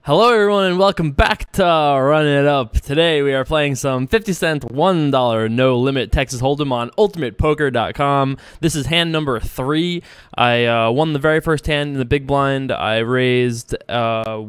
Hello everyone and welcome back to Run It Up. Today we are playing some 50-cent $1 no limit Texas Hold'em on ultimatepoker.com. This is hand number 3. I won the very first hand in the big blind. I raised I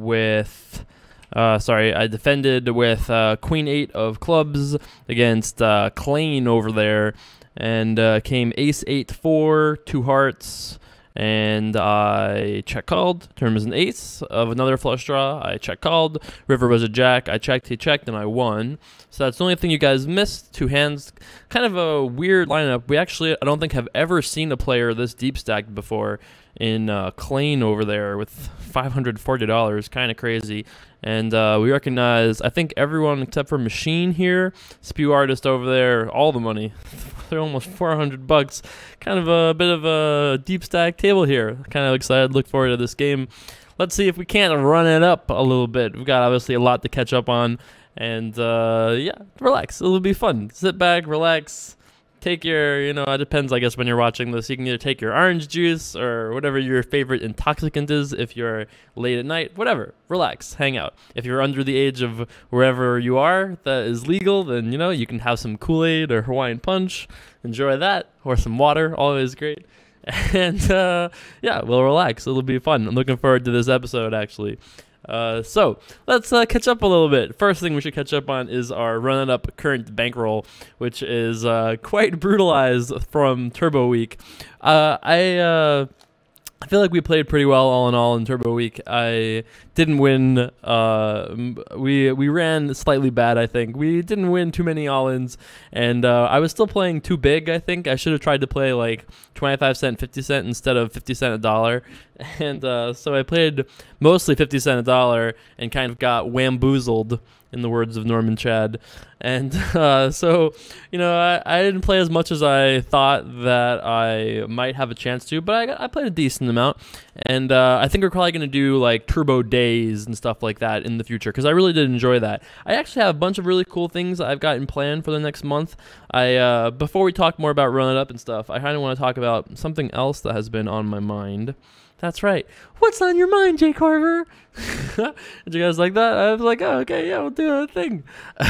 defended with Queen 8 of clubs against Clane over there, and came Ace 8-4, 2 hearts. And I check called. Turn was an ace of another flush draw. I check called. River was a jack. I checked, he checked, and I won. So that's the only thing you guys missed. 2 hands. Kind of a weird lineup. We actually, I don't think, have ever seen a player this deep stacked before in Clane over there with $540. Kind of crazy. And we recognize, I think, everyone except for Machine here. Spew Artist over there. All the money. They're almost $400. Kind of a bit of a deep stack table here. Kind of excited. Look forward to this game. Let's see if we can't run it up a little bit. We've got obviously a lot to catch up on. And yeah, relax. It'll be fun. Sit back, relax. Take your, it depends, I guess, when you're watching this. You can either take your orange juice or whatever your favorite intoxicant is if you're late at night. Whatever. Relax. Hang out. If you're under the age of wherever you are that is legal, then, you can have some Kool-Aid or Hawaiian Punch. Enjoy that. Or some water. Always great. And, yeah, we'll relax. It'll be fun. I'm looking forward to this episode, actually. So let's catch up a little bit. First thing we should catch up on is our Run It Up current bankroll, which is quite brutalized from Turbo Week. I feel like we played pretty well all in all in Turbo Week. I didn't win. We ran slightly bad, I think. We didn't win too many all-ins, and I was still playing too big, I think. I should have tried to play like 25 cent, 50 cent instead of 50 cent a dollar. And so I played mostly 50 cent a dollar and kind of got whamboozled, in the words of Norman Chad. And so, I didn't play as much as I thought that I might have a chance to, but I played a decent amount. And I think we're probably going to do like turbo days and stuff like that in the future, because I really did enjoy that. I actually have a bunch of really cool things I've got in plan for the next month. Before we talk more about Run It Up and stuff, I kind of want to talk about something else that has been on my mind. That's right. What's on your mind, Jay Carver? Did you guys like that? I was like, oh, okay, yeah, we'll do a thing. I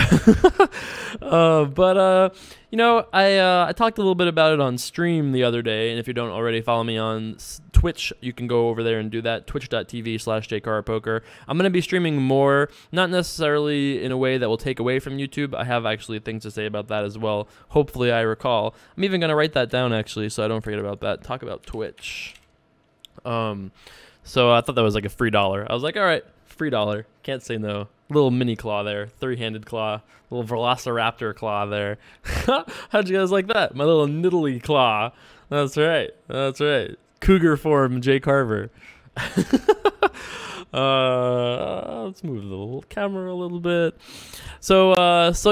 talked a little bit about it on stream the other day, and if you don't already follow me on Twitch, you can go over there and do that, twitch.tv/jcarpoker. I'm going to be streaming more, not necessarily in a way that will take away from YouTube. I have actually things to say about that as well. Hopefully I recall. I'm even going to write that down, actually, so I don't forget about that. Talk about Twitch. So I thought that was like a free dollar. I was like, all right, free dollar. Can't say no. Little mini claw there. 3-handed claw. Little velociraptor claw there. How'd you guys like that? My little niddly claw. That's right. That's right. Cougar form Jay Carver. Let's move the little camera a little bit. So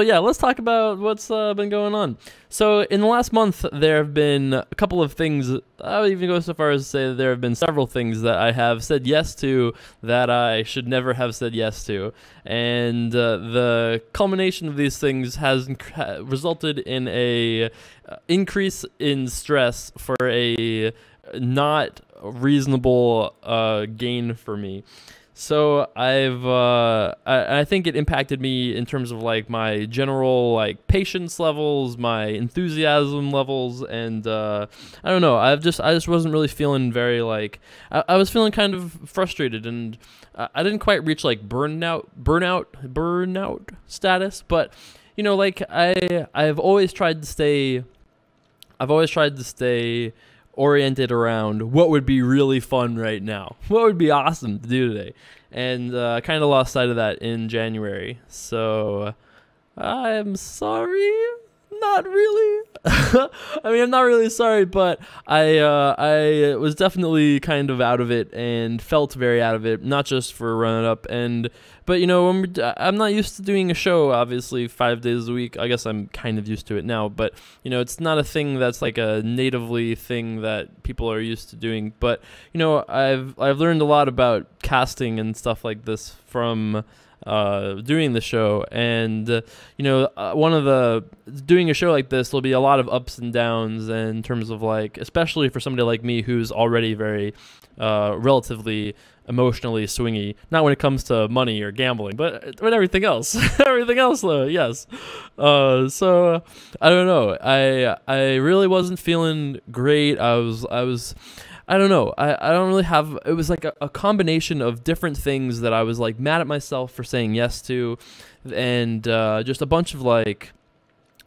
yeah, let's talk about what's been going on. So in the last month, there have been a couple of things. I would even go so far as to say that there have been several things that I have said yes to that I should never have said yes to. And the culmination of these things has resulted in a increase in stress for a not reasonable gain for me. So I think it impacted me in terms of like my general like patience levels, my enthusiasm levels, and I don't know. I just wasn't really feeling very like I was feeling kind of frustrated, and I didn't quite reach like burnout status, but like I've always tried to stay oriented around what would be really fun right now, what would be awesome to do today, and I kind of lost sight of that in January. So I'm sorry, not really. I mean, I'm not really sorry, but I was definitely kind of out of it and felt very out of it, not just for Run It Up, but I'm not used to doing a show, obviously, 5 days a week. I guess I'm kind of used to it now, but it's not a thing that's like a natively thing that people are used to doing. But I've learned a lot about casting and stuff like this from doing the show. And doing a show like this, there'll be a lot of ups and downs in terms of like, especially for somebody like me who's already very relatively emotionally swingy, not when it comes to money or gambling, but everything else. Everything else though, yes. So I don't know, I really wasn't feeling great. I don't know. I don't really have, it was like a combination of different things that I was like mad at myself for saying yes to, and just a bunch of like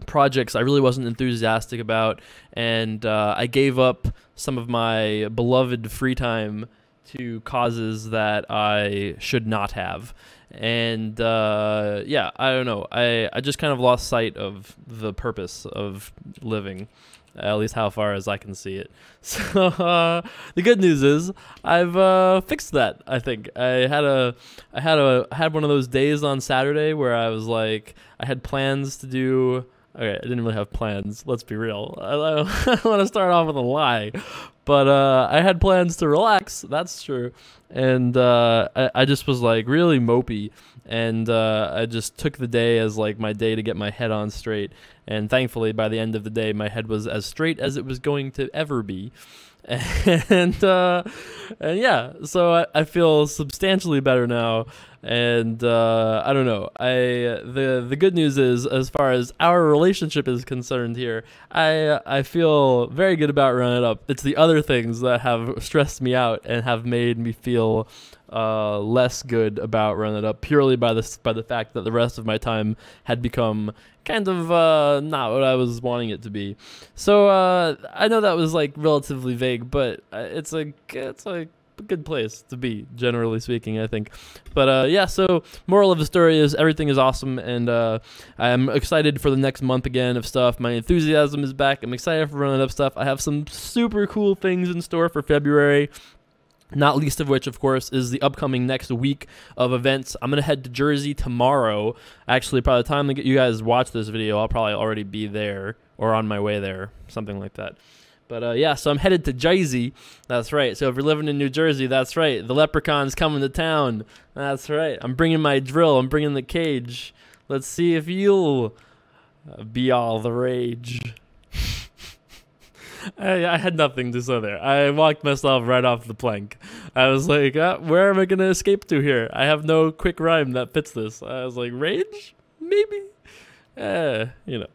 projects I really wasn't enthusiastic about, and I gave up some of my beloved free time to causes that I should not have. And yeah, I don't know. I just kind of lost sight of the purpose of living, at least how far as I can see it. So the good news is I've fixed that. I think I had one of those days on Saturday where I was like, I had plans to do. Okay, I didn't really have plans. Let's be real. I want to start off with a lie, but I had plans to relax. That's true, and I just was like really mopey, and I just took the day as like my day to get my head on straight. And thankfully, by the end of the day, my head was as straight as it was going to ever be. And yeah, so I feel substantially better now. And I don't know. The good news is, as far as our relationship is concerned here, I feel very good about Run It Up. It's the other things that have stressed me out and have made me feel less good about Run It Up, purely by the fact that the rest of my time had become kind of not what I was wanting it to be. So I know that was like relatively vague, but it's a good place to be, generally speaking, I think. But yeah, so moral of the story is everything is awesome, and I'm excited for the next month again of stuff. My enthusiasm is back. I'm excited for Running Up stuff. I have some super cool things in store for February. Not least of which, of course, is the upcoming next week of events. I'm going to head to Jersey tomorrow. Actually, by the time you guys watch this video, I'll probably already be there or on my way there, something like that. But yeah, so I'm headed to Jersey. That's right. So if you're living in New Jersey, that's right. The leprechaun's coming to town. That's right. I'm bringing my drill. I'm bringing the cage. Let's see if you'll be all the rage. I had nothing to say there. I walked myself right off the plank. I was like, where am I going to escape to here? I have no quick rhyme that fits this. I was like, rage? Maybe? You know.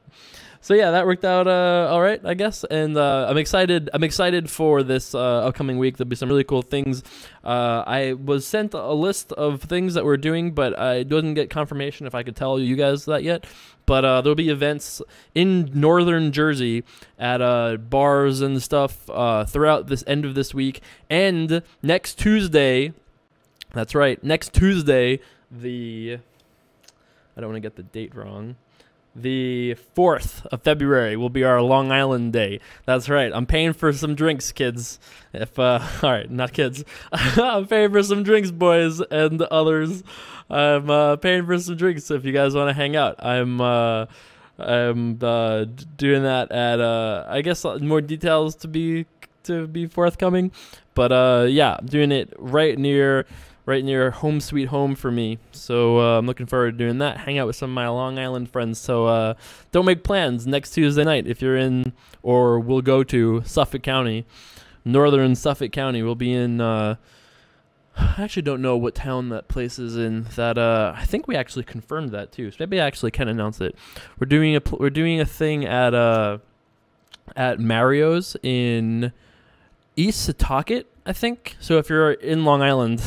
So yeah, that worked out all right, I guess. And I'm excited for this upcoming week. There'll be some really cool things. I was sent a list of things that we're doing, but I didn't get confirmation if I could tell you guys that yet. But there'll be events in northern Jersey at bars and stuff throughout this end of this week. And next Tuesday, that's right, next Tuesday, I don't want to get the date wrong. The 4th of February will be our Long Island Day. That's right. I'm paying for some drinks, kids. All right, not kids. I'm paying for some drinks, boys and others. I'm paying for some drinks if you guys want to hang out. I'm doing that at I guess more details to be forthcoming. But yeah, I'm doing it right near home sweet home for me. So I'm looking forward to doing that. Hang out with some of my Long Island friends. So don't make plans next Tuesday night if you're in or will go to Suffolk County, northern Suffolk County. We'll be in, I actually don't know what town that place is in. That I think we actually confirmed that too. So maybe I actually can announce it. We're doing a thing at Mario's in East Setauket, I think. So if you're in Long Island,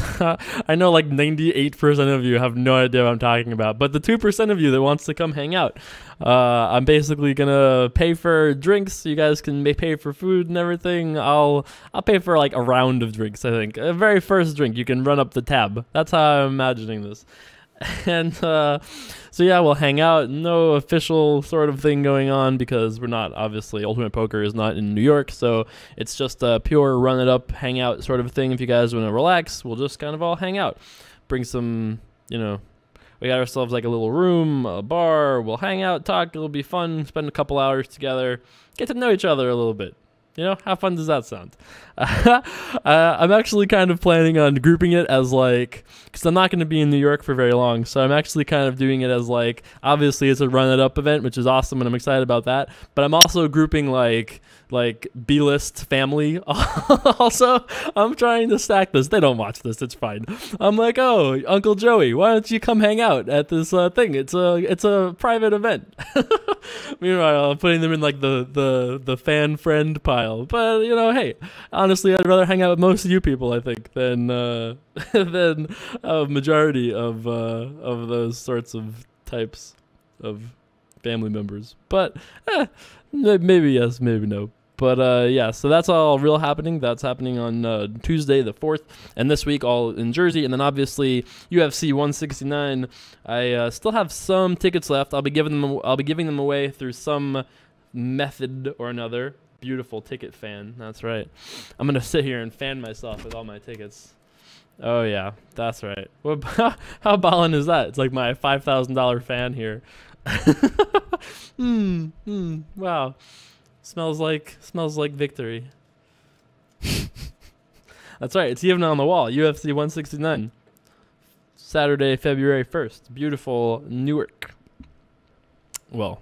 I know like 98% of you have no idea what I'm talking about, but the 2% of you that wants to come hang out, I'm basically gonna pay for drinks. You guys can pay for food and everything. I'll pay for like a round of drinks. I think a very first drink you can run up the tab. That's how I'm imagining this. And so yeah, we'll hang out. No official sort of thing going on because we're not, obviously, Ultimate Poker is not in New York, so it's just a pure run it up, hang out sort of thing. If you guys want to relax, we'll just kind of all hang out. Bring some, we got ourselves like a little room, a bar. We'll hang out, talk. It'll be fun. Spend a couple hours together. Get to know each other a little bit. You know, how fun does that sound? I'm actually kind of planning on grouping it as like, because I'm not going to be in New York for very long, so I'm actually kind of doing it as like, obviously it's a Run It Up event, which is awesome, and I'm excited about that. But I'm also grouping like B-list family. Also, I'm trying to stack this. They don't watch this. It's fine. I'm like, oh, Uncle Joey, why don't you come hang out at this thing? It's a private event. Meanwhile, I'm putting them in like the fan friend pile. But you know, hey, honestly, I'd rather hang out with most of you people, I think, than than a majority of those sorts of types of family members. But maybe yes, maybe no. But yeah, so that's all real happening. That's happening on Tuesday the 4th, and this week all in Jersey. And then obviously UFC 169. I still have some tickets left. I'll be giving them away through some method or another. Beautiful ticket fan. That's right. I'm gonna sit here and fan myself with all my tickets. Oh yeah, that's right. How ballin' is that? It's like my $5,000 fan here. Wow. Smells like victory. That's right. It's even on the wall. UFC 169. Saturday, February 1st. Beautiful Newark. Well,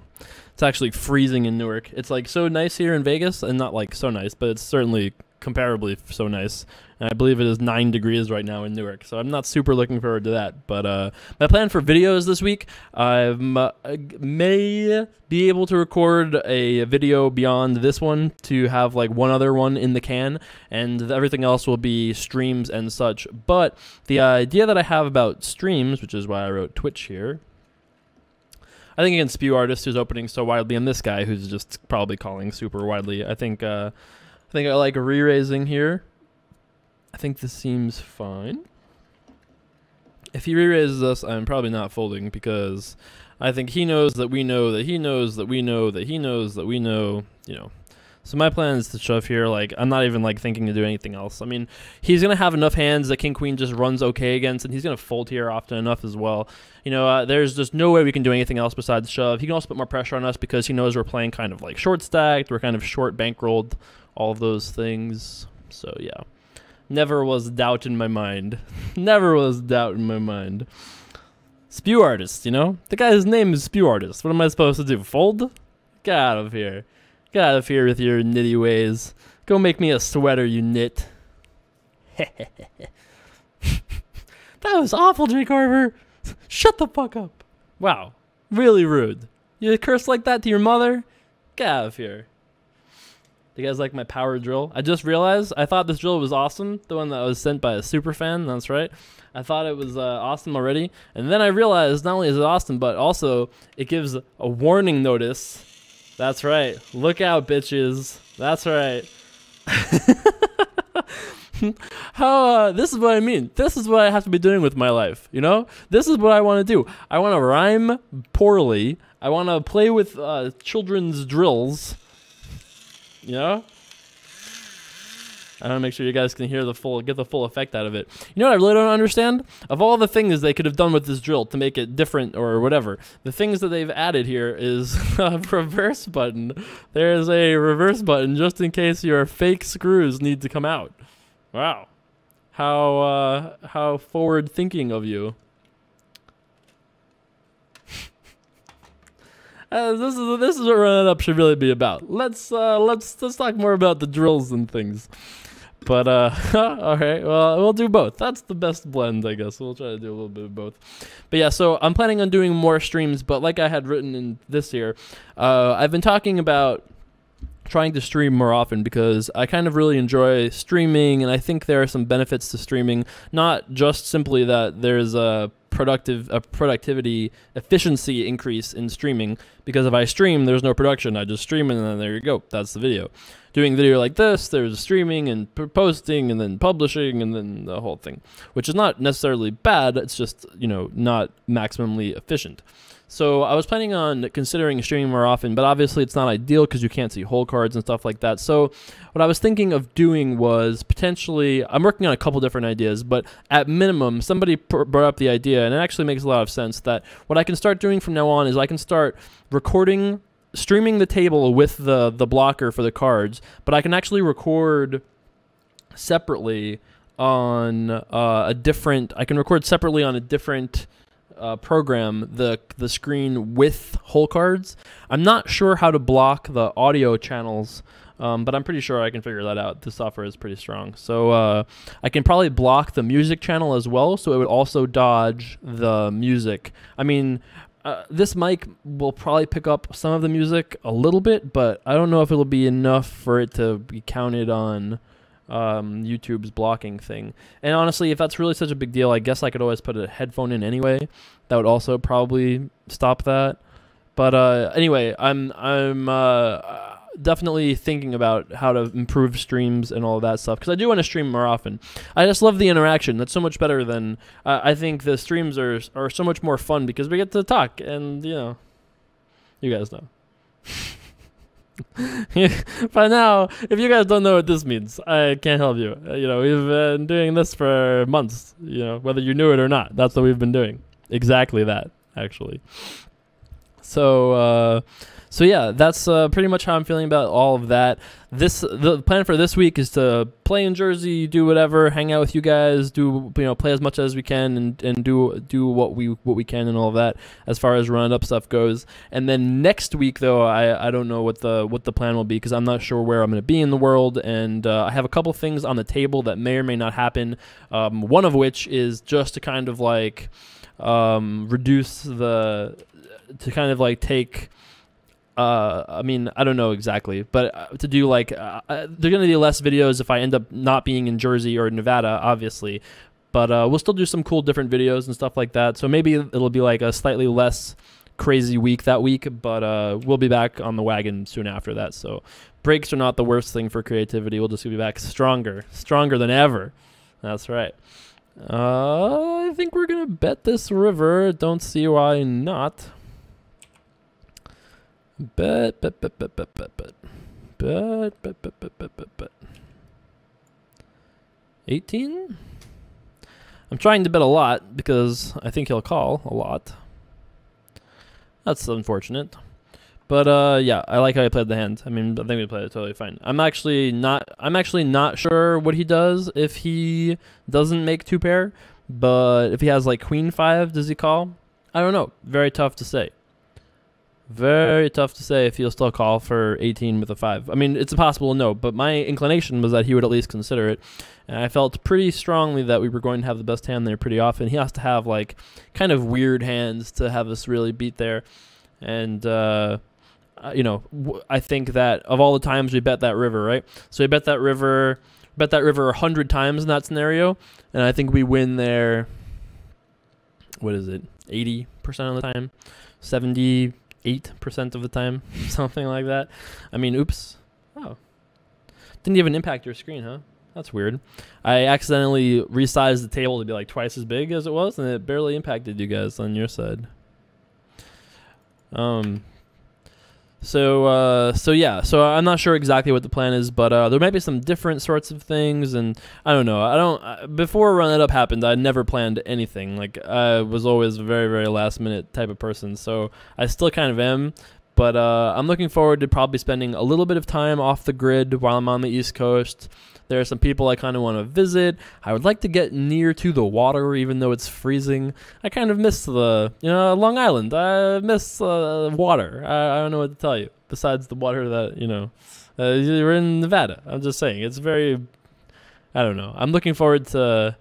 it's actually freezing in Newark. It's like so nice here in Vegas, and not like so nice, but it's certainly comparably so nice. And I believe it is 9 degrees right now in Newark, so I'm not super looking forward to that. But my plan for videos this week, I may be able to record a video beyond this one to have like one other one in the can, and everything else will be streams and such. But the idea that I have about streams, which is why I wrote Twitch here, I think against Spew Artist, who's opening so widely, and this guy who's just probably calling super widely. I think I like re-raising here. I think this seems fine. If he re-raises us, I'm probably not folding, because I think he knows that we know that he knows that we know that he knows that we know, you know. So my plan is to shove here. Like, I'm not even like thinking to do anything else. I mean, he's gonna have enough hands that King Queen just runs okay against, and he's gonna fold here often enough as well. You know, there's just no way we can do anything else besides shove. He can also put more pressure on us because he knows we're playing kind of like short stacked. We're kind of short bankrolled, all of those things. So yeah, never was doubt in my mind. Never was doubt in my mind. Spew Artist, you know, the guy's name is Spew Artist. What am I supposed to do? Fold? Get out of here. Get out of here with your nitty ways. Go make me a sweater, you nit. That was awful, Jay Carver. Shut the fuck up. Wow. Really rude. You curse like that to your mother? Get out of here. You guys like my power drill? I just realized I thought this drill was awesome. The one that was sent by a super fan. That's right. I thought it was awesome already. And then I realized not only is it awesome, but also it gives a warning notice. That's right. Look out, bitches. That's right. How this is what I mean. This is what I have to be doing with my life, you know? This is what I want to do. I want to rhyme poorly. I want to play with children's drills. You know? I want to make sure you guys can hear get the full effect out of it. You know what I really don't understand? Of all the things they could have done with this drill to make it different or whatever, the things that they've added here is a reverse button. There's a reverse button just in case your fake screws need to come out. Wow. How forward thinking of you. This is what Run It Up should really be about. Let's talk more about the drills and things. But all right, well, we'll do both. That's the best blend, I guess. We'll try to do a little bit of both. But yeah, so I'm planning on doing more streams. But like I had written in this here, I've been talking about trying to stream more often because I kind of really enjoy streaming, and I think there are some benefits to streaming. Not just simply that there's a productivity efficiency increase in streaming, because if I stream, there's no production. I just stream and then there you go. That's the video. Doing video like this, there's streaming and posting and then publishing and then the whole thing, which is not necessarily bad. It's just, you know, not maximally efficient. So I was planning on considering streaming more often, but obviously it's not ideal because you can't see hole cards and stuff like that. So what I was thinking of doing was potentially, I'm working on a couple different ideas, but at minimum, somebody brought up the idea, and it actually makes a lot of sense, that what I can start doing from now on is I can start recording streaming the table with the blocker for the cards, but I can actually record separately on a different program the screen with hole cards. I'm not sure how to block the audio channels, but I'm pretty sure I can figure that out. The software is pretty strong. So I can probably block the music channel as well, so it would also dodge the music. I mean, this mic will probably pick up some of the music a little bit, but I don't know if it'll be enough for it to be counted on YouTube's blocking thing. And honestly, if that's really such a big deal, I guess I could always put a headphone in anyway. That would also probably stop that. But anyway, I'm definitely thinking about how to improve streams and all of that stuff, because I do want to stream more often. I just love the interaction. That's so much better than I think the streams are so much more fun because we get to talk, and you guys know. By now, if you guys don't know what this means, I can't help you. We've been doing this for months, whether you knew it or not. That's what we've been doing. Exactly that, actually. So yeah, that's pretty much how I'm feeling about all of that. The plan for this week is to play in Jersey, do whatever, hang out with you guys, play as much as we can, and do what we can and all of that as far as run up stuff goes. And then next week, though, I don't know what the plan will be, because I'm not sure where I'm going to be in the world, and I have a couple things on the table that may or may not happen. One of which is just to kind of like reduce take. I mean, I don't know exactly, but to do like, there are going to be less videos if I end up not being in Jersey or Nevada, obviously. But we'll still do some cool different videos and stuff like that. So maybe it'll be like a slightly less crazy week that week, but we'll be back on the wagon soon after that. So breaks are not the worst thing for creativity. We'll just be back stronger than ever. That's right. I think we're going to bet this river. Don't see why not. Bet. 18? I'm trying to bet a lot because I think he'll call a lot. That's unfortunate. But yeah, I like how he played the hand. I mean, I think we played it totally fine. I'm actually not sure what he does if he doesn't make two pair, but if he has like queen 5, does he call? I don't know. Very tough to say. Very tough to say if he'll still call for 18 with a 5. I mean, it's impossible to know, but my inclination was that he would at least consider it. And I felt pretty strongly that we were going to have the best hand there pretty often. He has to have, like, kind of weird hands to have us really beat there. And, I think that of all the times we bet that river, right? So we bet that river 100 times in that scenario, and I think we win there, what is it, 80% of the time? 78% of the time, something like that. I mean, oops. Oh. Didn't even impact your screen, huh? That's weird. I accidentally resized the table to be like twice as big as it was, and it barely impacted you guys on your side. So yeah, so I'm not sure exactly what the plan is, but there might be some different sorts of things, and I don't know. Before Run It Up happened, I never planned anything. Like, I was always a very, very last minute type of person, so I still kind of am. But I'm looking forward to probably spending a little bit of time off the grid while I'm on the East Coast. There are some people I kind of want to visit. I would like to get near to the water, even though it's freezing. I kind of miss Long Island. I miss water. I don't know what to tell you, besides the water that, you're in Nevada. I'm just saying. It's very, I don't know. I'm looking forward to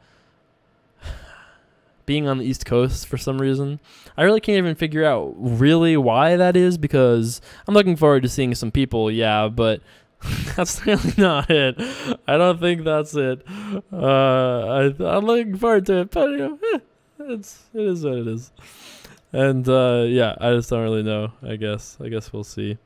being on the East Coast for some reason. I really can't even figure out really why that is, because I'm looking forward to seeing some people, yeah, but that's really not it. I don't think that's it. I'm looking forward to it, but it is what it is. And yeah, I just don't really know. I guess we'll see.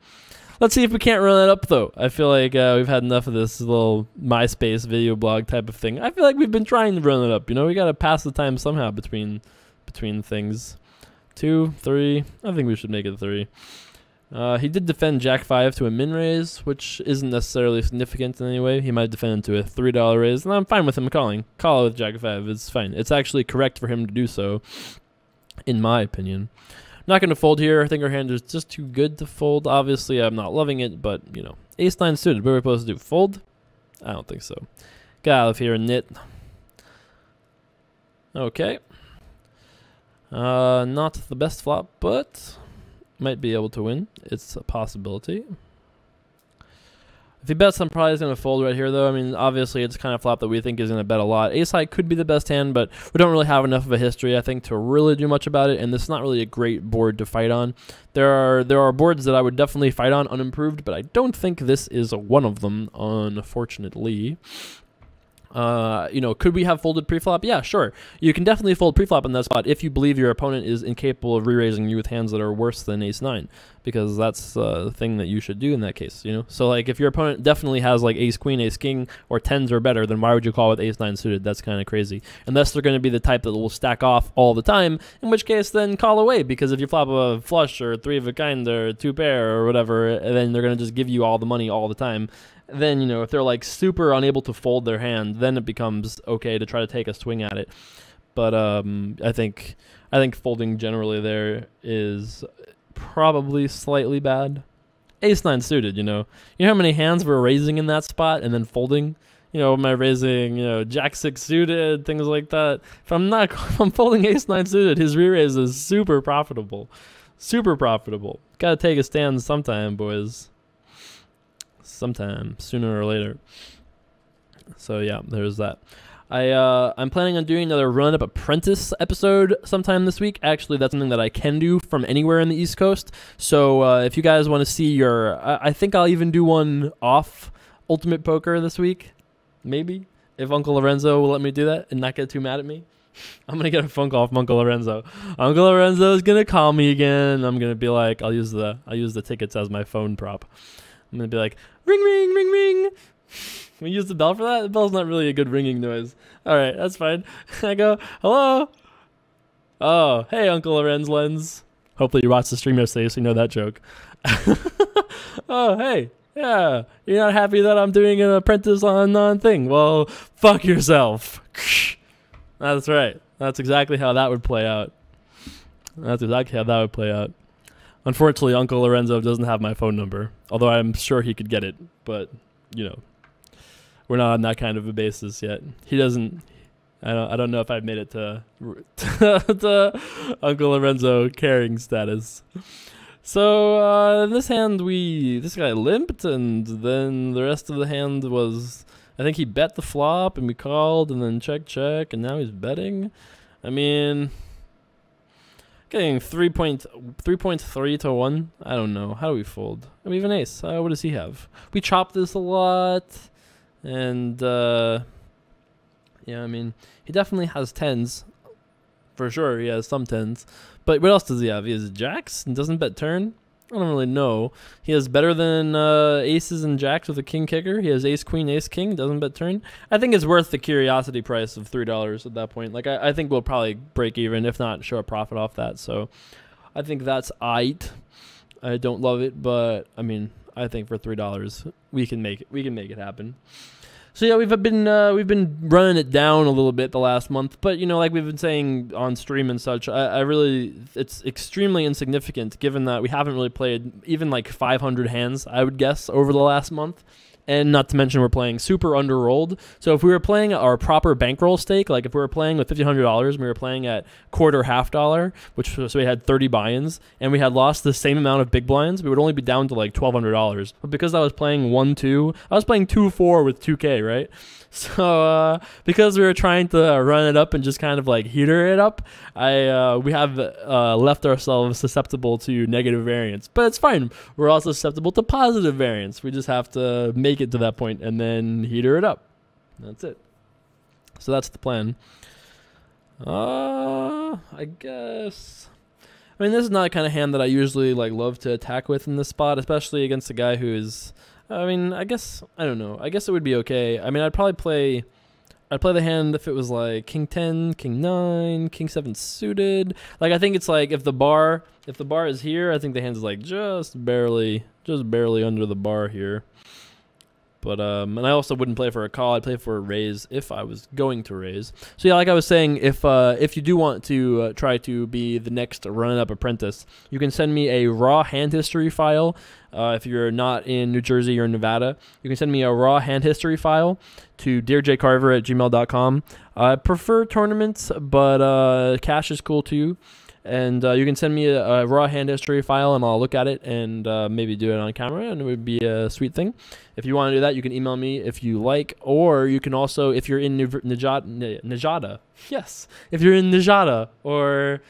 Let's see if we can't run it up, though. I feel like we've had enough of this little MySpace video blog type of thing. I feel like we've been trying to run it up. We got to pass the time somehow between things. 2, 3. I think we should make it 3. He did defend Jack 5 to a min raise, which isn't necessarily significant in any way. He might defend to a $3 raise, and I'm fine with him calling. Call it with Jack 5. It's fine. It's actually correct for him to do so, in my opinion. not going to fold here. I think our hand is just too good to fold. Obviously, I'm not loving it, but, you know, ace-9 suited. What are we supposed to do? Fold? I don't think so. Get out of here, nit. Okay. Not the best flop, but might be able to win. It's a possibility. If he bets, I'm probably going to fold right here, though. I mean, obviously, it's kind of flop that we think is going to bet a lot. Ace-high could be the best hand, but we don't really have enough of a history, I think, to really do much about it, and this is not really a great board to fight on. There are boards that I would definitely fight on unimproved, but I don't think this is one of them, unfortunately. You know, could we have folded preflop? Yeah, sure. You can definitely fold preflop in that spot if you believe your opponent is incapable of re-raising you with hands that are worse than ace-9, because that's the thing that you should do in that case, you know? So, like, if your opponent definitely has, like, ace-queen, ace-king, or 10s or better, then why would you call with ace-9 suited? That's kind of crazy. Unless they're going to be the type that will stack off all the time, in which case, then call away, because if you flop a flush or 3 of a kind or 2 pair or whatever, then they're going to just give you all the money all the time. Then, you know, if they're like super unable to fold their hand, then it becomes okay to try to take a swing at it. But I think folding generally there is probably slightly bad. Ace-9 suited, you know how many hands we're raising in that spot and then folding. You know, am I raising, you know, Jack-6 suited, things like that. If I'm folding ace-9 suited, his re-raise is super profitable, super profitable. Got to take a stand sometime, boys. Sometime, sooner or later. So yeah, there's that. I'm planning on doing another Run Up Apprentice episode sometime this week. Actually, that's something that I can do from anywhere in the East Coast. So if you guys want to see your, I think I'll even do one off Ultimate Poker this week, maybe, if Uncle Lorenzo will let me do that and not get too mad at me. I'm gonna get a phone call from Uncle Lorenzo. Uncle Lorenzo is gonna call me again. I'm gonna be like, I'll use the tickets as my phone prop. I'm going to be like, ring, ring, ring, ring. Can we use the bell for that? The bell's not really a good ringing noise. All right, that's fine. I go, hello? Oh, hey, Uncle Lorenz Lens. Hopefully you watched the stream yesterday so you know that joke. Oh, hey. Yeah, you're not happy that I'm doing an apprentice on thing. Well, fuck yourself. That's right. That's exactly how that would play out. That's exactly how that would play out. Unfortunately, Uncle Lorenzo doesn't have my phone number, although I'm sure he could get it, but, you know, we're not on that kind of a basis yet. He doesn't, I don't know if I've made it to Uncle Lorenzo caring status. So, in this hand, this guy limped, and then the rest of the hand was, I think he bet the flop, and we called, and then check, and now he's betting. I mean, getting 3.3 to 1. I don't know. How do we fold? We have an ace. What does he have? We chop this a lot. And, yeah, I mean, he definitely has 10s. For sure, he has some 10s. But what else does he have? He has jacks and doesn't bet turn? I don't really know. He has better than aces and jacks with a king kicker. He has ace, queen, ace, king. Doesn't bet turn. I think it's worth the curiosity price of $3 at that point. Like, I think we'll probably break even, if not show a profit off that. So I think that's aight. I don't love it, but I mean, I think for $3 we can make it happen. So yeah, we've been running it down a little bit the last month, but you know, like we've been saying on stream and such, it's extremely insignificant given that we haven't really played even like 500 hands, I would guess, over the last month. And not to mention we're playing super underrolled. So if we were playing our proper bankroll stake, like if we were playing with $1,500 and we were playing at quarter half dollar, so we had 30 buy-ins, and we had lost the same amount of big blinds, we would only be down to like $1,200. But because I was playing 1-2, I was playing 2-4 with 2K, right? So because we were trying to run it up and just kind of like heater it up, we have left ourselves susceptible to negative variance. But it's fine. We're also susceptible to positive variance. We just have to make it to that point and then heater it up. That's it. So that's the plan. I guess. I mean, this is not the kind of hand that I usually like love to attack with in this spot, especially against a guy who is. I mean, I guess, I don't know. I guess it would be okay. I mean, I'd play the hand if it was like king 10, king 9, king 7 suited. Like, I think it's like if the bar is here, I think the hand is like just barely under the bar here. But and I also wouldn't play for a call. I'd play for a raise if I was going to raise. So yeah, like I was saying, if you do want to try to be the next run-up apprentice, you can send me a raw hand history file. If you're not in New Jersey or Nevada, you can send me a raw hand history file to dearjcarver@gmail.com. I prefer tournaments, but cash is cool too. And you can send me a raw hand history file, and I'll look at it and maybe do it on camera, and it would be a sweet thing. If you want to do that, you can email me if you like, or you can also, if you're in Nevada, yes, if you're in Nevada or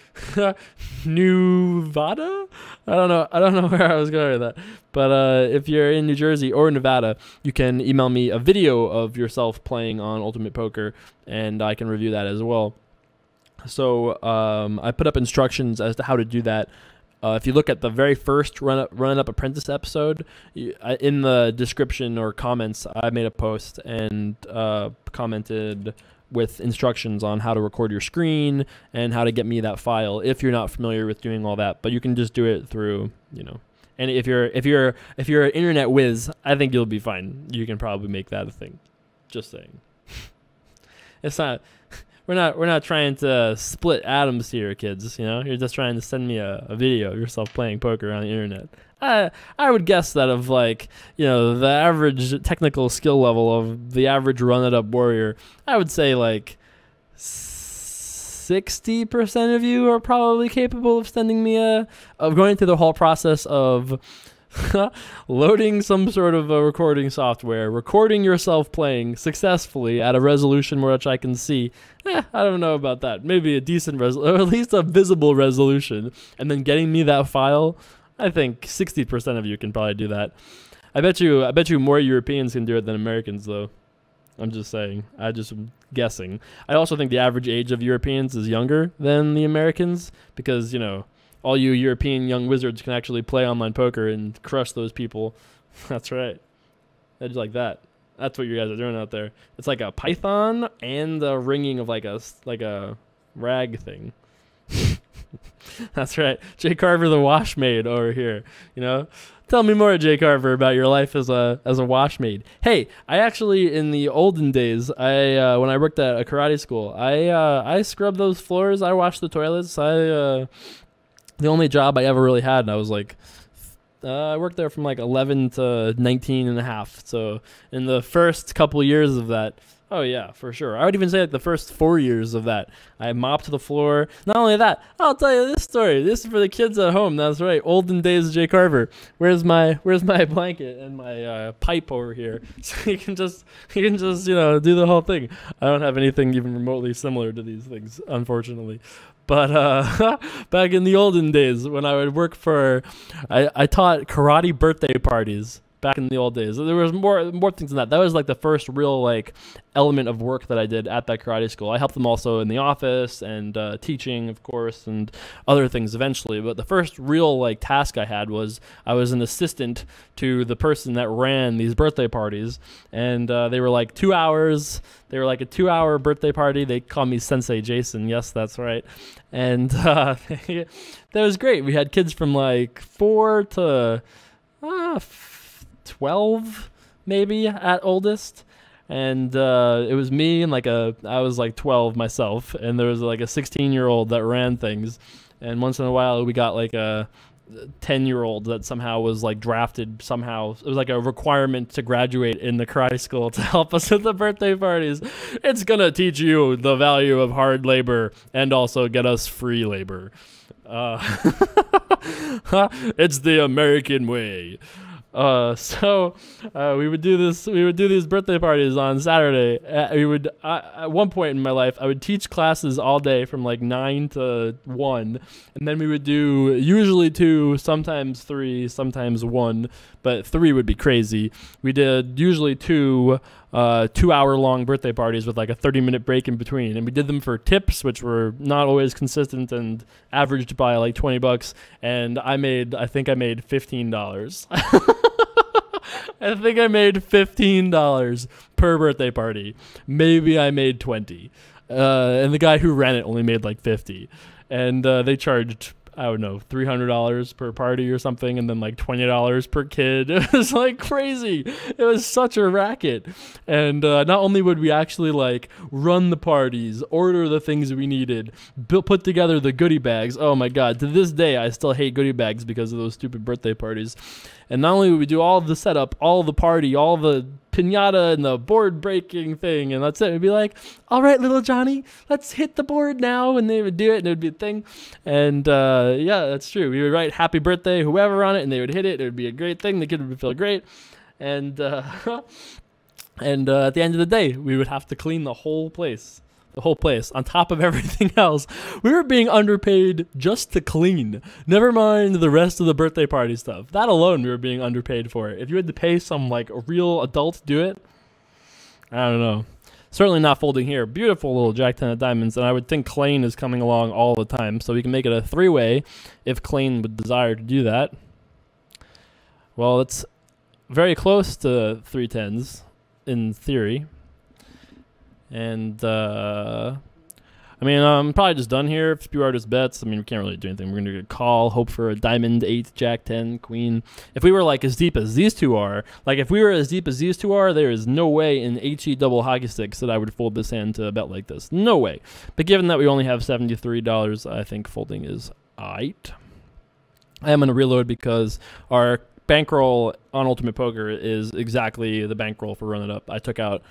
Nevada, I don't know where I was going with that, but if you're in New Jersey or Nevada, you can email me a video of yourself playing on Ultimate Poker, and I can review that as well. So I put up instructions as to how to do that. If you look at the very first Run Up Apprentice episode, in the description or comments, I made a post and commented with instructions on how to record your screen and how to get me that file if you're not familiar with doing all that. But you can just do it through, and if you're an internet whiz, I think you'll be fine. You can probably make that a thing. Just saying. It's not. We're not trying to split atoms here, kids. You're just trying to send me a video of yourself playing poker on the internet. I would guess that of the average technical skill level of the average run-it-up warrior, I would say 60% of you are probably capable of sending me of going through the whole process of loading some sort of a recording software, recording yourself playing successfully at a resolution which I can see. I don't know about that. Maybe a decent or at least a visible resolution, and then getting me that file. I think 60% of you can probably do that. I bet you more Europeans can do it than Americans, though. I'm just saying. I just am guessing. I also think the average age of Europeans is younger than the Americans because, all you European young wizards can actually play online poker and crush those people. That's right. It's like that. That's what you guys are doing out there. It's like a python and the ringing of like a rag thing. That's right. Jay Carver, the wash maid over here. Tell me more, Jay Carver, about your life as a wash maid. Hey, I actually in the olden days, when I worked at a karate school, I scrubbed those floors. I washed the toilets. The only job I ever really had, and I was I worked there from 11 to 19 and a half. So in the first couple years of that, oh yeah, for sure. I would even say the first 4 years of that, I mopped the floor. Not only that, I'll tell you this story. This is for the kids at home. That's right. Olden days, Jay Carver. Where's my blanket and my pipe over here? So you can just do the whole thing. I don't have anything even remotely similar to these things, unfortunately. But back in the olden days when I would work I taught karate birthday parties back in the old days. There was more things than that. That was the first real element of work that I did at that karate school. I helped them also in the office and teaching, of course, and other things eventually. But the first real task I had was I was an assistant to the person that ran these birthday parties, and they were 2 hours. They were a 2-hour birthday party. They called me Sensei Jason. Yes, that's right. And that was great. We had kids from 4 to 12 maybe at oldest, and it was me and I was 12 myself, and there was a 16-year-old that ran things, and once in a while we got a 10-year-old that somehow was drafted somehow. It was a requirement to graduate in the karate school to help us at the birthday parties. It's gonna teach you the value of hard labor and also get us free labor. It's the American way. So we would do these birthday parties on Saturday. At one point in my life, I would teach classes all day from 9 to 1, and then we would do usually 2, sometimes 3, sometimes 1, but 3 would be crazy. We did usually 2 2-hour-long birthday parties with a 30-minute break in between, and we did them for tips, which were not always consistent and averaged by $20, and I think I made $15. I think I made $15 per birthday party. Maybe I made 20. And the guy who ran it only made 50. And they charged I don't know, $300 per party or something, and then like $20 per kid. It was like crazy. It was such a racket. And not only would we actually like run the parties, order the things we needed, put together the goodie bags. Oh my God, to this day, I still hate goodie bags because of those stupid birthday parties. And not only would we do all of the setup, all the party, all the piñata and the board breaking thing, and that's it. We'd be like, all right, little Johnny, let's hit the board now. And they would do it, and it would be a thing. And yeah, that's true. We would write happy birthday, whoever on it, and they would hit it. It would be a great thing. The kid would feel great. And, and at the end of the day, we would have to clean the whole place. The whole place, on top of everything else. We were being underpaid just to clean. Never mind the rest of the birthday party stuff. That alone, we were being underpaid for. If you had to pay some like a real adult to do it, I don't know. Certainly not folding here. Beautiful little Jack 10 of diamonds, and I would think Klein is coming along all the time, so we can make it a three-way if Klein would desire to do that. Well, it's very close to 3 10s in theory. And, I mean, I'm probably just done here. If Spew Artist bets, I mean, we can't really do anything. We're going to get a call, hope for a diamond, 8, Jack 10, Queen. If we were, like, as deep as these two are, like, if we were as deep as these two are, there is no way in HE double hockey sticks that I would fold this hand to a bet like this. No way. But given that we only have $73, I think folding is aight. I am going to reload because our bankroll on Ultimate Poker is exactly the bankroll for Run It Up. I took out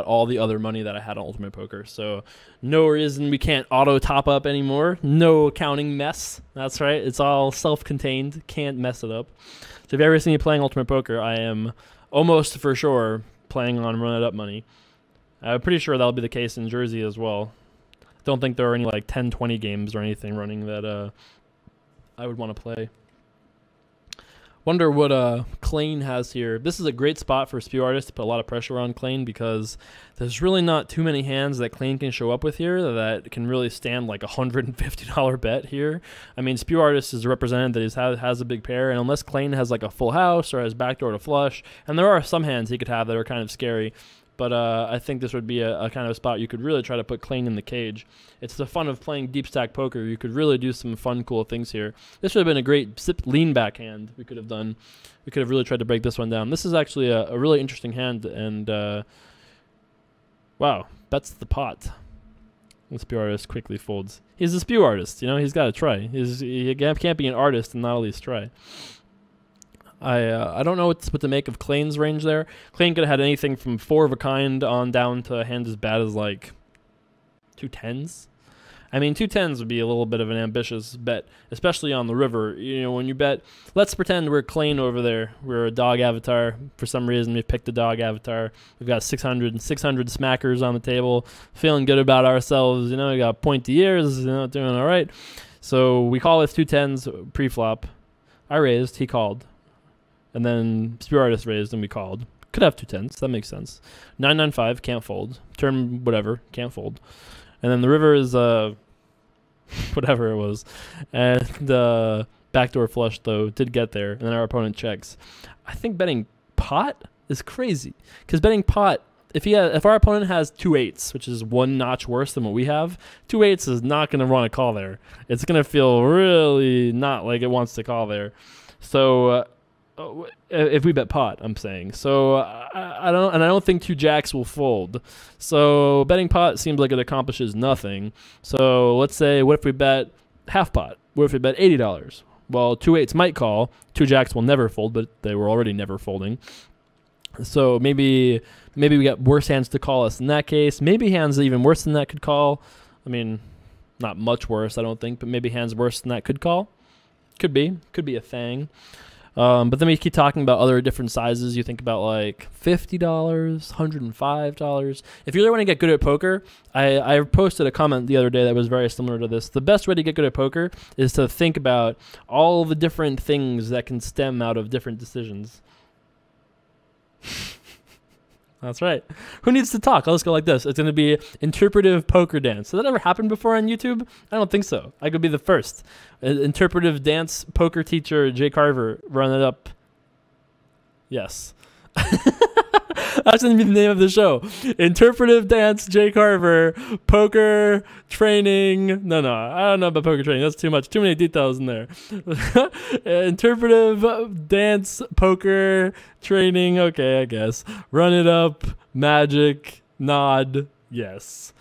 all the other money that I had on Ultimate Poker, so no reason we can't auto top up anymore. No accounting mess. That's right. It's all self-contained. Can't mess it up. So if you ever see me playing Ultimate Poker, I am almost for sure playing on Run It Up money. I'm pretty sure that'll be the case in Jersey as well. Don't think there are any like 10, 20 games or anything running that I would want to play. Wonder what Klein has here. This is a great spot for Spew Artist to put a lot of pressure on Klein because there's really not too many hands that Klein can show up with here that can really stand like a $150 bet here. I mean, Spew Artist is represented that he has a big pair, and unless Klein has like a full house or has backdoor to flush, and there are some hands he could have that are kind of scary, but I think this would be a kind of spot you could really try to put Klein in the cage. It's the fun of playing deep stack poker. You could really do some fun, cool things here. This would have been a great lean back hand we could have done. We could have really tried to break this one down. This is actually a really interesting hand, and wow, bets the pot. The Spew Artist quickly folds. He's a Spew Artist, you know. He's got to try. He can't be an artist and not at least try. I don't know what to make of Klein's range there. Klein could have had anything from 4 of a kind on down to a hand as bad as like 2 10s. I mean, 2 10s would be a little bit of an ambitious bet, especially on the river. You know, when you bet, let's pretend we're Klein over there. We're a dog avatar. For some reason, we picked a dog avatar. We've got 600 smackers on the table, feeling good about ourselves. You know, we got pointy ears, you know, doing all right. So we call with 2 10s pre-flop. I raised, he called. And then Spew Artist raised and we called. Could have 2 10s. That makes sense. 9-9-5, can't fold. Turn whatever, can't fold. And then the river is whatever it was. And backdoor flush, though, did get there. And then our opponent checks. I think betting pot is crazy. Because betting pot, if our opponent has 2 8s, which is 1 notch worse than what we have, 2 8s is not going to want to call there. It's going to feel really not like it wants to call there. So if we bet pot, I'm saying. So I don't think 2 jacks will fold. So betting pot seems like it accomplishes nothing. So let's say, what if we bet half pot? What if we bet $80? Well, 2 8s might call. 2 jacks will never fold, but they were already never folding. So maybe we got worse hands to call us in that case. Maybe hands even worse than that could call. I mean, not much worse, I don't think, but maybe hands worse than that could call. Could be a thing. But then we keep talking about other different sizes. You think about like $50, $105. If you really want to get good at poker, I posted a comment the other day that was very similar to this. The best way to get good at poker is to think about all the different things that can stem out of different decisions. That's right. Who needs to talk? I'll just go like this. It's going to be interpretive poker dance. Has that ever happened before on YouTube? I don't think so. I could be the first. Interpretive dance poker teacher Jay Carver, Run It Up. Yes. That's gonna be the name of the show. Interpretive dance, Jay Carver. Poker training. No, I don't know about poker training. That's too much. Too many details in there. Interpretive dance, poker training. Okay, I guess. Run it up. Magic. Nod. Yes.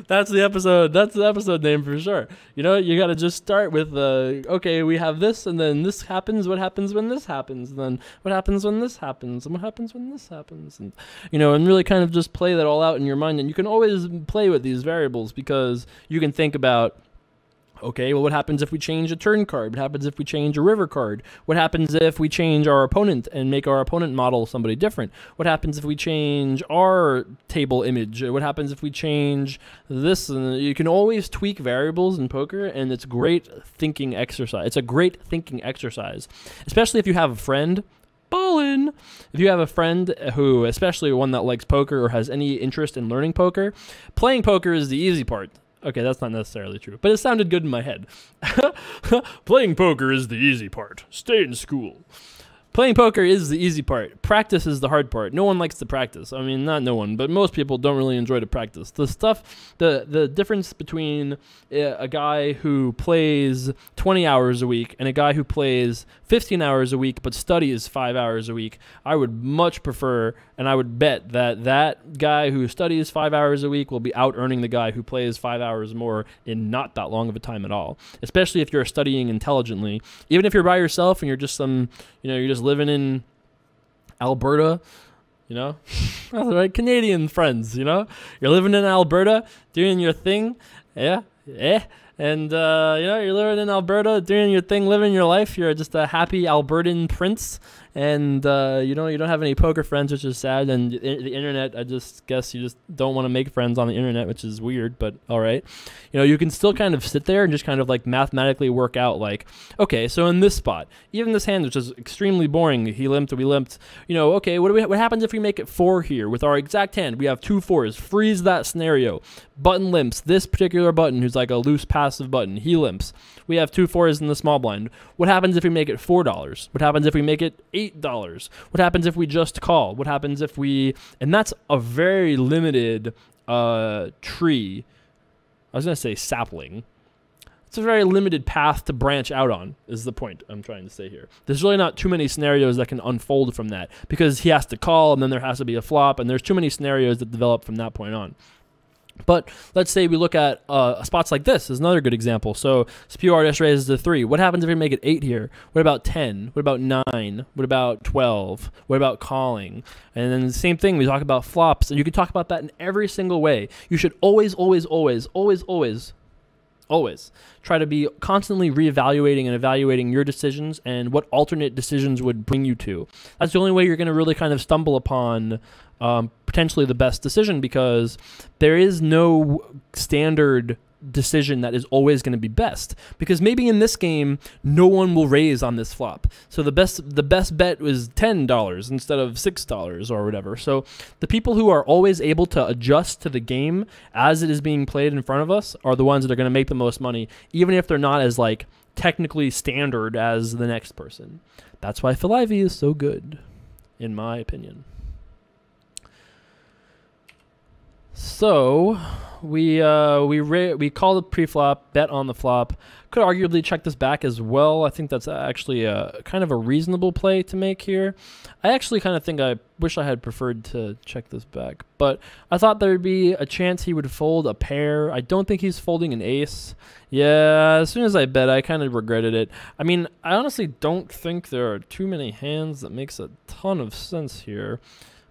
That's the episode name for sure. You know, you got to just start with okay, we have this, and then this happens. What happens when this happens? And then what happens when this happens? And what happens when this happens? And, you know, and really kind of just play that all out in your mind. And you can always play with these variables because you can think about, okay, well, what happens if we change a turn card? What happens if we change a river card? What happens if we change our opponent and make our opponent model somebody different? What happens if we change our table image? What happens if we change this? And you can always tweak variables in poker, and it's great thinking exercise. It's a great thinking exercise, especially if you have a friend. Ballin'. If you have a friend who, especially one that likes poker or has any interest in learning poker, playing poker is the easy part. Okay, that's not necessarily true, but it sounded good in my head. Playing poker is the easy part. Stay in school. Playing poker is the easy part. Practice is the hard part. No one likes to practice. I mean, not no one, but most people don't really enjoy to practice. The difference between a guy who plays 20 hours a week and a guy who plays 15 hours a week but studies 5 hours a week, I would much prefer, and I would bet that guy who studies 5 hours a week will be out earning the guy who plays 5 hours more in not that long of a time at all, especially if you're studying intelligently. Even if you're by yourself and you're just you're just living in Alberta, you know, that's right, Canadian friends, you know, you're living in Alberta, doing your thing, and you're living in Alberta, doing your thing, living your life. You're just a happy Albertan prince, and you don't have any poker friends, which is sad. And the internet, I just guess you just don't want to make friends on the internet, which is weird, but all right. You know, you can still kind of sit there and just kind of like mathematically work out, like, okay, so in this spot, even this hand, which is extremely boring, he limped, we limped. You know, okay, what happens if we make it 4 here with our exact hand? We have 2 4s. Freeze that scenario. Button limps. This particular button, who's like a loose passive button, he limps. We have 2 4s in the small blind. What happens if we make it $4? What happens if we make it $8? What happens if we just call? What happens if we... And that's a very limited tree. I was going to say sapling. It's a very limited path to branch out on, is the point I'm trying to say here. There's really not too many scenarios that can unfold from that, because he has to call, and then there has to be a flop, and there's too many scenarios that develop from that point on. But let's say we look at spots like this is another good example. So spew artist raises to 3. What happens if we make it 8 here? What about 10? What about 9? What about 12? What about calling? And then the same thing, we talk about flops, and you can talk about that in every single way. You should always try to be constantly reevaluating and evaluating your decisions and what alternate decisions would bring you to. That's the only way you're going to really kind of stumble upon potentially the best decision, because there is no standard decision that is always going to be best, because maybe in this game no one will raise on this flop, so the best bet was $10 instead of $6 or whatever. So the people who are always able to adjust to the game as it is being played in front of us are the ones that are going to make the most money, even if they're not as like technically standard as the next person. That's why Phil Ivey is so good, in my opinion. So we call the pre-flop, bet on the flop. Could arguably check this back as well. I think that's actually kind of a reasonable play to make here. I actually kind of think I wish I had preferred to check this back, but I thought there would be a chance he would fold a pair. I don't think he's folding an ace. Yeah, as soon as I bet, I kind of regretted it. I mean, I honestly don't think there are too many hands that makes a ton of sense here.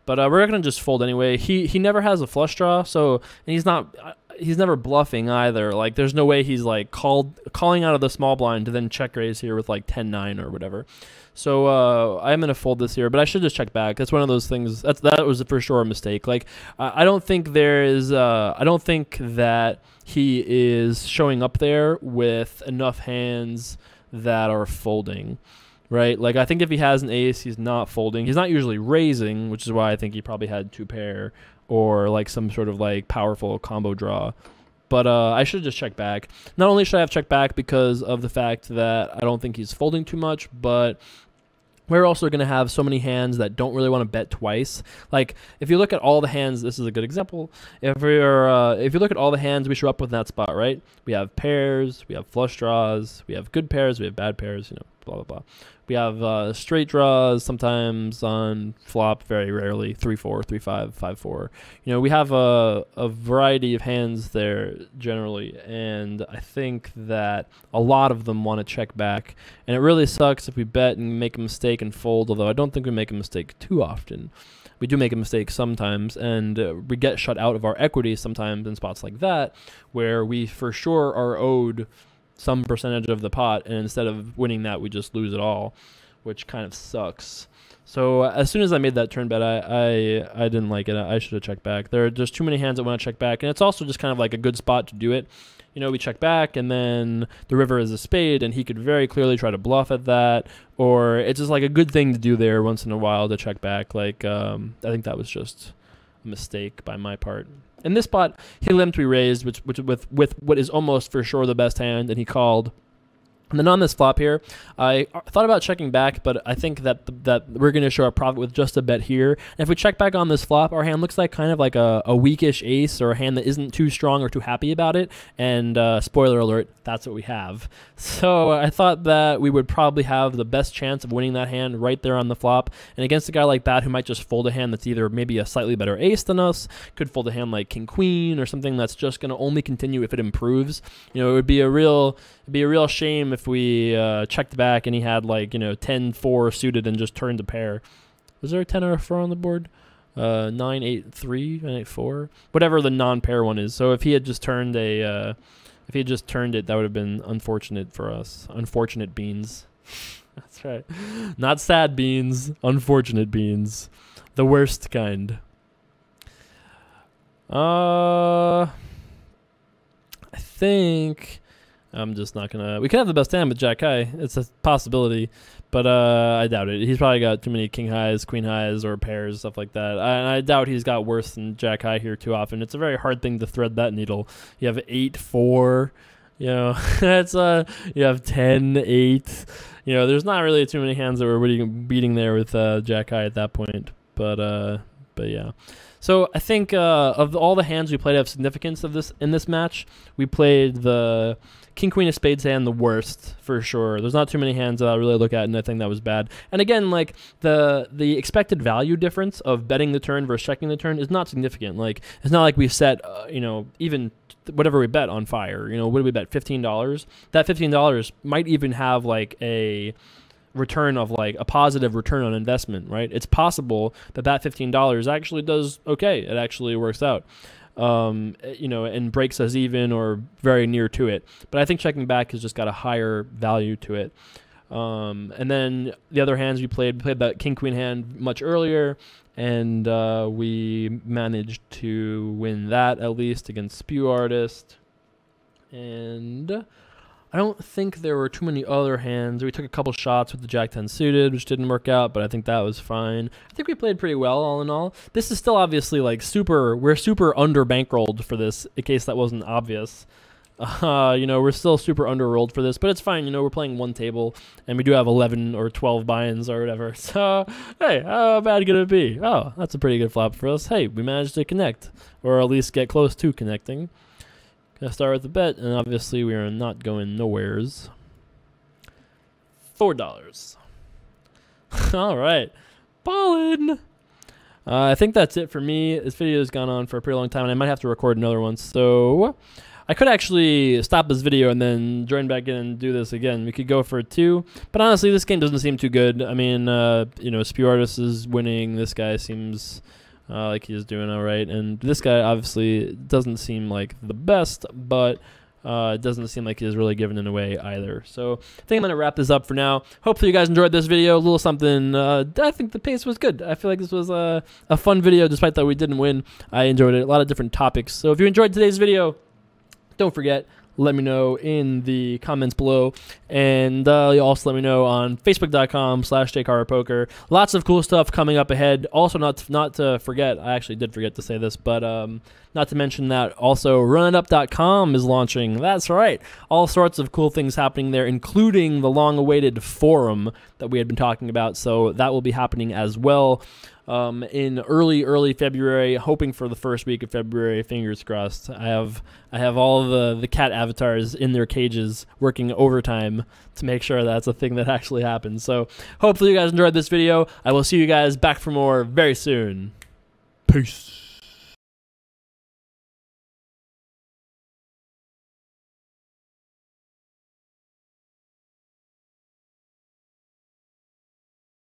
But we're going to just fold anyway. He never has a flush draw, so, and he's never bluffing either. Like, there's no way he's like calling out of the small blind to then check raise here with like 10-9 or whatever. So I'm going to fold this here, but I should just check back. That's one of those things. That was for sure a mistake. Like, I don't think there is I don't think that he is showing up there with enough hands that are folding. Right, like I think if he has an ace, he's not folding. He's not usually raising, which is why I think he probably had 2 pair or like some sort of like powerful combo draw. But I should just check back. Not only should I have checked back because of the fact that I don't think he's folding too much, but we're also going to have so many hands that don't really want to bet twice. Like, if you look at all the hands, this is a good example. If you look at all the hands we show up with in that spot, right? We have pairs, we have flush draws, we have good pairs, we have bad pairs, you know, blah, blah, blah. We have straight draws sometimes on flop, very rarely, 3-4, 3-5, 5-4. You know, we have a variety of hands there generally, and I think that a lot of them want to check back. And it really sucks if we bet and make a mistake and fold, although I don't think we make a mistake too often. We do make a mistake sometimes, and we get shut out of our equity sometimes in spots like that, where we for sure are owed some percentage of the pot, and instead of winning that, we just lose it all, which kind of sucks. So as soon as I made that turn bet, I didn't like it. I should have checked back. There are just too many hands that want to check back, and it's also just kind of like a good spot to do it. You know, we check back, and then the river is a spade, and he could very clearly try to bluff at that, or it's just like a good thing to do there once in a while to check back. Like, I think that was just a mistake by my part. In this spot, he limped, we raised, which with what is almost for sure the best hand, and he called. And then on this flop here, I thought about checking back, but I think that we're going to show our profit with just a bet here. And if we check back on this flop, our hand looks like kind of like a weakish ace, or a hand that isn't too strong or too happy about it. And spoiler alert, that's what we have. So I thought that we would probably have the best chance of winning that hand right there on the flop. And against a guy like that who might just fold a hand that's either maybe a slightly better ace than us, could fold a hand like king queen or something that's just going to only continue if it improves. You know, it would be a real shame if we checked back and he had, like, you know, 10-4 suited and just turned a pair. Was there a 10 or a 4 on the board? 9-8-3, 9-8-4, whatever the non-pair one is. So if he had just turned it, that would have been unfortunate for us. Unfortunate beans. That's right. Not sad beans. Unfortunate beans. The worst kind. I think I'm just not gonna. We could have the best hand with Jack High. It's a possibility, but I doubt it. He's probably got too many king highs, queen highs, or pairs, stuff like that. And I doubt he's got worse than Jack High here too often. It's a very hard thing to thread that needle. You have 8-4. You know, that's you have 10-8. You know, there's not really too many hands that we're really beating there with Jack High at that point. But yeah. So I think of all the hands we played of significance in this match, we played the king queen of spades hand the worst for sure. There's not too many hands that I really look at and I think that was bad. And again, like the expected value difference of betting the turn versus checking the turn is not significant. Like, it's not like we set you know, even whatever we bet on fire. You know, what did we bet? $15. That $15 might even have like a return of like a positive return on investment, right? It's possible that $15 actually does okay. It actually works out, you know, and breaks us even or very near to it. But I think checking back has just got a higher value to it. And then the other hands we played that king queen hand much earlier, and we managed to win that at least against Spew Artist. And I don't think there were too many other hands. We took a couple shots with the Jack-10 suited, which didn't work out, but I think that was fine. I think we played pretty well, all in all. This is still obviously like we're super under bankrolled for this, in case that wasn't obvious. You know, we're still super under-rolled for this, but it's fine. You know, we're playing one table, and we do have 11 or 12 buy-ins or whatever. So, hey, how bad could it be? Oh, that's a pretty good flop for us. Hey, we managed to connect, or at least get close to connecting. Gonna start with the bet, and obviously we are not going nowheres. $4. All right, ballin'. I think that's it for me. This video has gone on for a pretty long time, and I might have to record another one. So I could actually stop this video and then join back in and do this again. We could go for 2, but honestly, this game doesn't seem too good. I mean, you know, Spew Artist is winning. This guy seems like he's doing all right, and this guy obviously doesn't seem like the best, but it doesn't seem like he's really giving it away either. So I think I'm gonna wrap this up for now. Hopefully you guys enjoyed this video. A little something. I think the pace was good. I feel like this was a fun video, despite that we didn't win. I enjoyed it. A lot of different topics. So if you enjoyed today's video, don't forget, let me know in the comments below, and you also let me know on facebook.com/jcarpoker. Lots of cool stuff coming up ahead. Also, not to forget, I actually did forget to say this, but Not to mention that also runitup.com is launching. That's right. All sorts of cool things happening there, including the long-awaited forum that we had been talking about. So that will be happening as well in early February, hoping for the first week of February. Fingers crossed. I have all the cat avatars in their cages working overtime to make sure that's a thing that actually happens. So hopefully you guys enjoyed this video. I will see you guys back for more very soon. Peace.